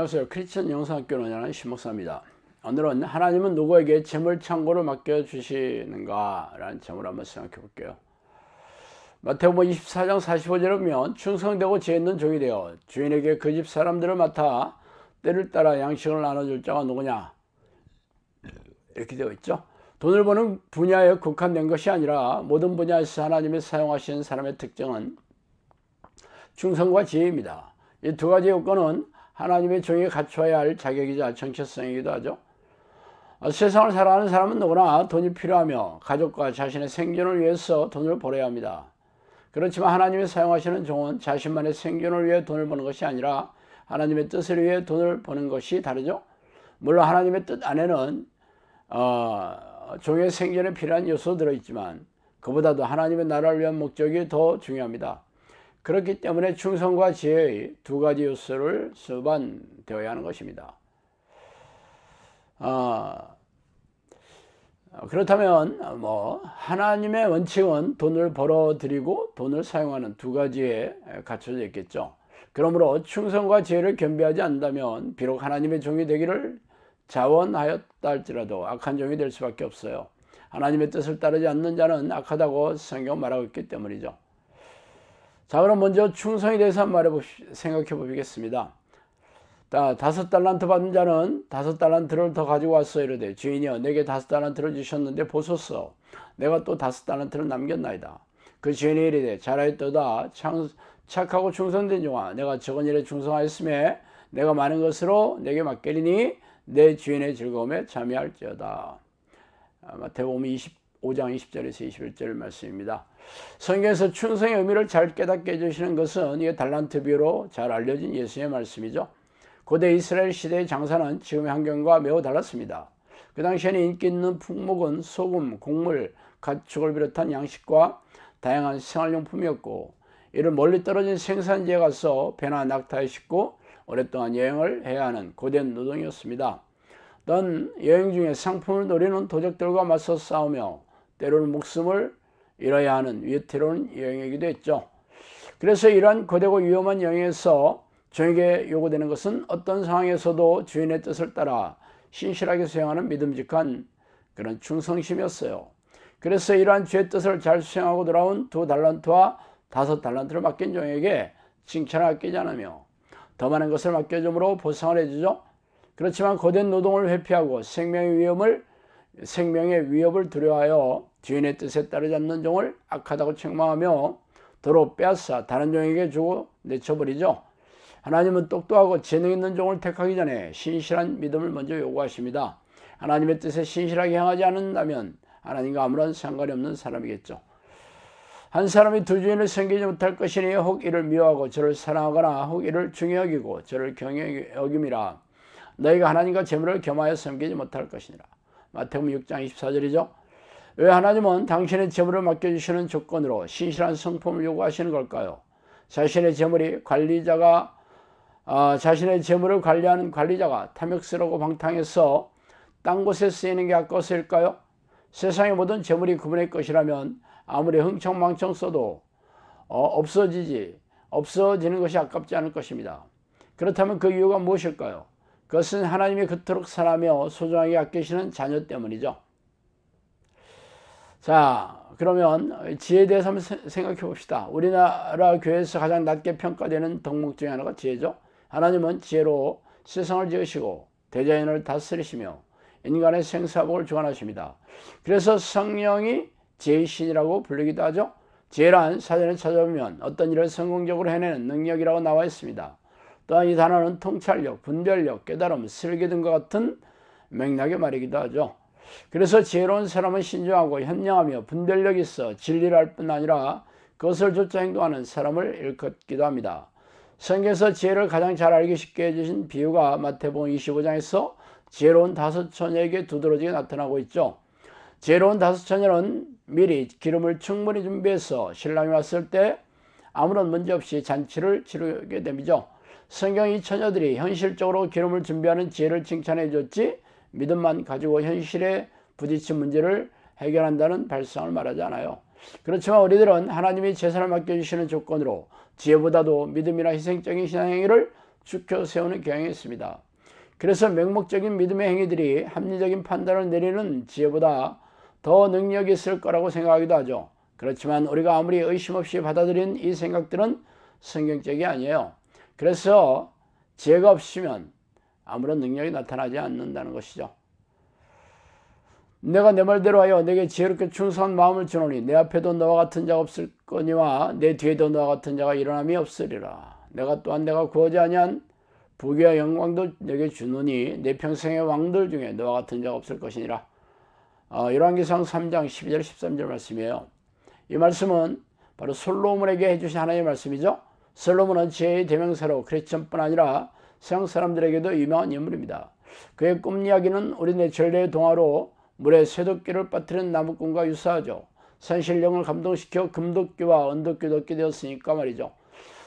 안녕하세요. 크리스천 영상학교를 운영하는 신목사입니다. 오늘은 하나님은 누구에게 재물 창고를 맡겨주시는가 라는 점을 한번 생각해 볼게요. 마태복음 24장 45절에 보면 충성되고 지혜 있는 종이 되어 주인에게 그 집 사람들을 맡아 때를 따라 양식을 나눠줄 자가 누구냐 이렇게 되어 있죠. 돈을 버는 분야에 국한된 것이 아니라 모든 분야에서 하나님이 사용하시는 사람의 특징은 충성과 지혜입니다. 이 두 가지 요건은 하나님의 종이 갖춰야 할 자격이자 정체성이기도 하죠. 세상을 살아가는 사람은 누구나 돈이 필요하며 가족과 자신의 생존을 위해서 돈을 벌어야 합니다. 그렇지만 하나님이 사용하시는 종은 자신만의 생존을 위해 돈을 버는 것이 아니라 하나님의 뜻을 위해 돈을 버는 것이 다르죠. 물론 하나님의 뜻 안에는 종의 생존에 필요한 요소도 들어있지만 그보다도 하나님의 나라를 위한 목적이 더 중요합니다. 그렇기 때문에 충성과 지혜의 두 가지 요소를 수반되어야 하는 것입니다. 그렇다면 하나님의 원칙은 돈을 벌어들이고 돈을 사용하는 두 가지에 갖춰져 있겠죠. 그러므로 충성과 지혜를 겸비하지 않는다면 비록 하나님의 종이 되기를 자원하였다 할지라도 악한 종이 될 수밖에 없어요. 하나님의 뜻을 따르지 않는 자는 악하다고 성경은 말하고 있기 때문이죠. 자, 그럼 먼저 충성에 대해서 한번 생각해 보겠습니다. 5달란트 받은 자는 5달란트를 더 가지고 왔어. 이르되 주인이여 내게 5달란트를 주셨는데 보소서 내가 또 5달란트를 남겼나이다. 그 주인이 이르되 잘하였도다 착하고 충성된 종아 내가 적은 일에 충성하였음에 내가 많은 것으로 내게 맡기리니 내 주인의 즐거움에 참여할지어다. 마태복음 25장 20절에서 21절 말씀입니다. 성경에서 충성의 의미를 잘 깨닫게 해주시는 것은 이게 달란트 비유로 잘 알려진 예수의 말씀이죠. 고대 이스라엘 시대의 장사는 지금의 환경과 매우 달랐습니다. 그 당시에는 인기 있는 품목은 소금, 곡물, 가축을 비롯한 양식과 다양한 생활용품이었고 이를 멀리 떨어진 생산지에 가서 배나 낙타에 싣고 오랫동안 여행을 해야 하는 고된 노동이었습니다. 또한 여행 중에 상품을 노리는 도적들과 맞서 싸우며 때로는 목숨을 잃어야 하는 위태로운 여행이기도 했죠. 그래서 이러한 거대고 위험한 여행에서 종에게 요구되는 것은 어떤 상황에서도 주인의 뜻을 따라 신실하게 수행하는 믿음직한 그런 충성심이었어요. 그래서 이러한 주의 뜻을 잘 수행하고 돌아온 2달란트와 5달란트를 맡긴 종에게 칭찬을 아끼지 않으며 더 많은 것을 맡겨줌으로 보상을 해주죠. 그렇지만 거된 노동을 회피하고 생명의 위협을 두려워하여 주인의 뜻에 따르지 않는 종을 악하다고 책망하며 도로 빼앗아 다른 종에게 주고 내쳐버리죠. 하나님은 똑똑하고 재능 있는 종을 택하기 전에 신실한 믿음을 먼저 요구하십니다. 하나님의 뜻에 신실하게 행하지 않는다면 하나님과 아무런 상관이 없는 사람이겠죠. 한 사람이 두 주인을 섬기지 못할 것이니 혹 이를 미워하고 저를 사랑하거나 혹 이를 중히 여기고 저를 경히 여김이라. 너희가 하나님과 재물을 겸하여 섬기지 못할 것이니라. 마태복음 6장 24절이죠. 왜 하나님은 당신의 재물을 맡겨주시는 조건으로 신실한 성품을 요구하시는 걸까요? 자신의 재물을 관리하는 관리자가 탐욕스럽고 방탕해서 딴 곳에 쓰이는 게 아까워서일까요? 세상의 모든 재물이 그분의 것이라면 아무리 흥청망청 써도 없어지는 것이 아깝지 않을 것입니다. 그렇다면 그 이유가 무엇일까요? 그것은 하나님이 그토록 사랑하며 소중하게 아끼시는 자녀 때문이죠. 자, 그러면 지혜에 대해서 한번 생각해 봅시다. 우리나라 교회에서 가장 낮게 평가되는 덕목 중에 하나가 지혜죠. 하나님은 지혜로 세상을 지으시고 대자연을 다스리시며 인간의 생사복을 주관하십니다. 그래서 성령이 지혜의 신이라고 불리기도 하죠. 지혜란 사전에 찾아보면 어떤 일을 성공적으로 해내는 능력이라고 나와 있습니다. 또한 이 단어는 통찰력, 분별력, 깨달음, 슬기 등과 같은 맥락의 말이기도 하죠. 그래서 지혜로운 사람은 신중하고 현명하며 분별력이 있어 진리를 알 뿐 아니라 그것을 좇아 행동하는 사람을 일컫기도 합니다. 성경에서 지혜를 가장 잘 알기 쉽게 해주신 비유가 마태복음 25장에서 지혜로운 5 처녀에게 두드러지게 나타나고 있죠. 지혜로운 5 처녀는 미리 기름을 충분히 준비해서 신랑이 왔을 때 아무런 문제 없이 잔치를 치르게 됩니다. 성경 이 처녀들이 현실적으로 기름을 준비하는 지혜를 칭찬해 줬지 믿음만 가지고 현실에 부딪힌 문제를 해결한다는 발상을 말하지 않아요. 그렇지만 우리들은 하나님이 제사를 맡겨주시는 조건으로 지혜보다도 믿음이나 희생적인 신앙행위를 죽여 세우는 경향이 있습니다. 그래서 맹목적인 믿음의 행위들이 합리적인 판단을 내리는 지혜보다 더 능력이 있을 거라고 생각하기도 하죠. 그렇지만 우리가 아무리 의심 없이 받아들인 이 생각들은 성경적이 아니에요. 그래서 지혜가 없으면 아무런 능력이 나타나지 않는다는 것이죠. 내가 내 말대로 하여 내게 지혜롭게 충성한 마음을 주노니 내 앞에도 너와 같은 자가 없을 거니와 내 뒤에도 너와 같은 자가 일어남이 없으리라. 내가 또한 내가 구하지 아니한 부귀와 영광도 내게 주노니 내 평생의 왕들 중에 너와 같은 자가 없을 것이니라. 열왕기상 3장 12절 13절 말씀이에요. 이 말씀은 바로 솔로몬에게 해주신 하나님의 말씀이죠. 솔로몬은 지혜의 대명사로 크리스천뿐 아니라 서양 사람들에게도 유명한 인물입니다. 그의 꿈 이야기는 어린애 전례의 동화로 물에 쇠도끼를 빠뜨린 나무꾼과 유사하죠. 산신령을 감동시켜 금도끼와 은도끼도 얻게 되었으니까 말이죠.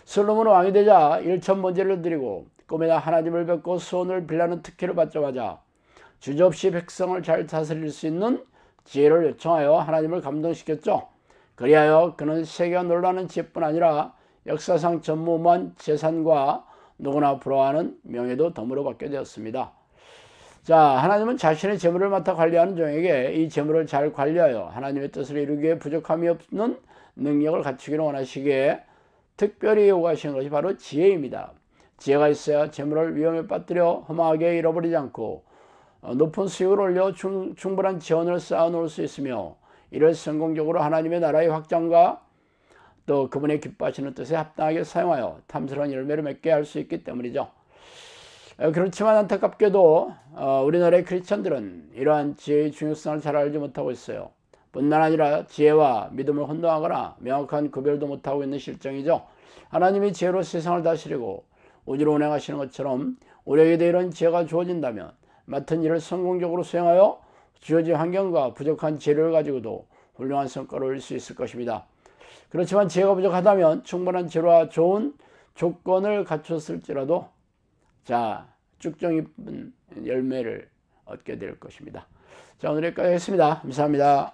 솔로몬은 왕이 되자 일천번제를 드리고 꿈에나 하나님을 뵙고 소원을 빌라는 특혜를 받자마자 주저없이 백성을 잘 다스릴 수 있는 지혜를 요청하여 하나님을 감동시켰죠. 그리하여 그는 세계가 놀라는 지혜뿐 아니라 역사상 전무후무한 재산과 누구나 부러워하는 명예도 덤으로 받게 되었습니다. 자, 하나님은 자신의 재물을 맡아 관리하는 종에게 이 재물을 잘 관리하여 하나님의 뜻을 이루기에 부족함이 없는 능력을 갖추기를 원하시기에 특별히 요구하시는 것이 바로 지혜입니다. 지혜가 있어야 재물을 위험에 빠뜨려 허망하게 잃어버리지 않고 높은 수익을 올려 충분한 재원을 쌓아놓을 수 있으며 이를 성공적으로 하나님의 나라의 확장과 또 그분의 기뻐하시는 뜻에 합당하게 사용하여 탐스러운 열매를 맺게 할 수 있기 때문이죠. 그렇지만 안타깝게도 우리나라의 크리스천들은 이러한 지혜의 중요성을 잘 알지 못하고 있어요. 뿐만 아니라 지혜와 믿음을 혼동하거나 명확한 구별도 못하고 있는 실정이죠. 하나님이 지혜로 세상을 다스리고 우주를 운행하시는 것처럼 우리에게도 이런 지혜가 주어진다면 맡은 일을 성공적으로 수행하여 주어진 환경과 부족한 지혜를 가지고도 훌륭한 성과를 올릴 수 있을 것입니다. 그렇지만 지혜가 부족하다면 충분한 지혜와 좋은 조건을 갖췄을지라도 쭉정 이쁜 열매를 얻게 될 것입니다. 자, 오늘 여기까지 하겠습니다. 감사합니다.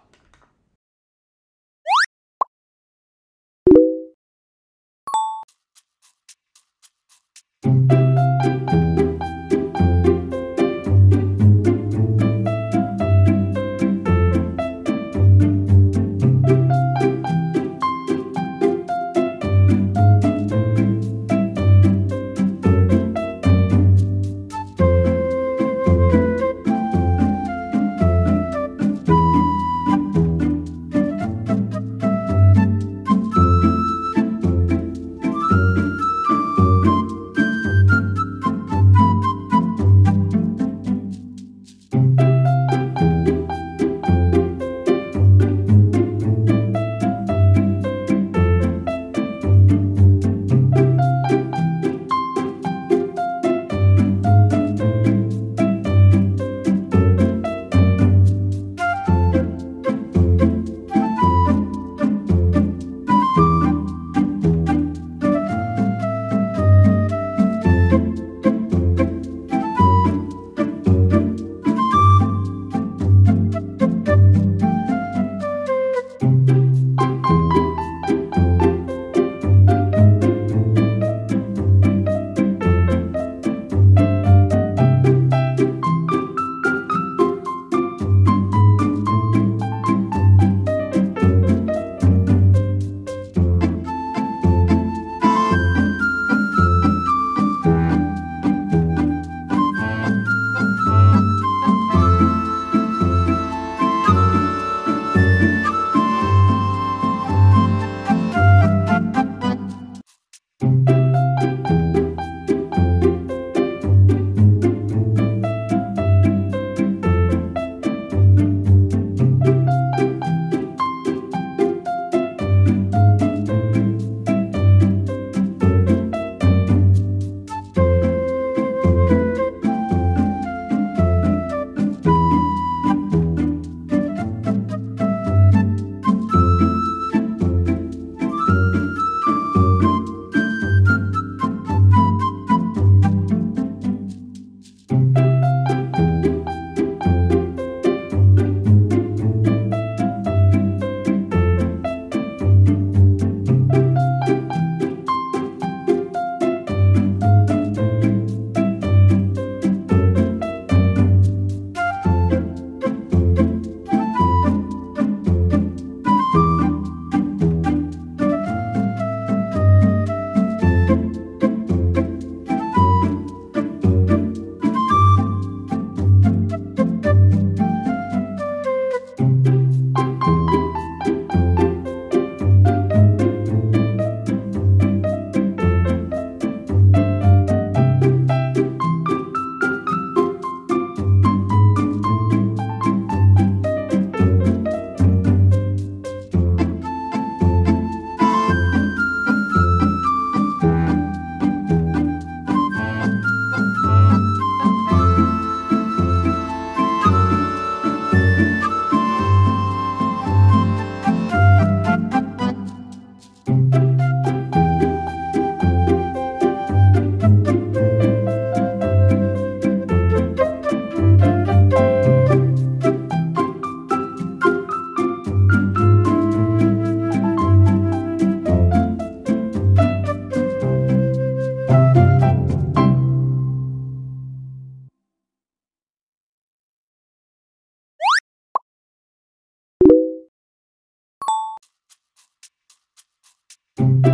네.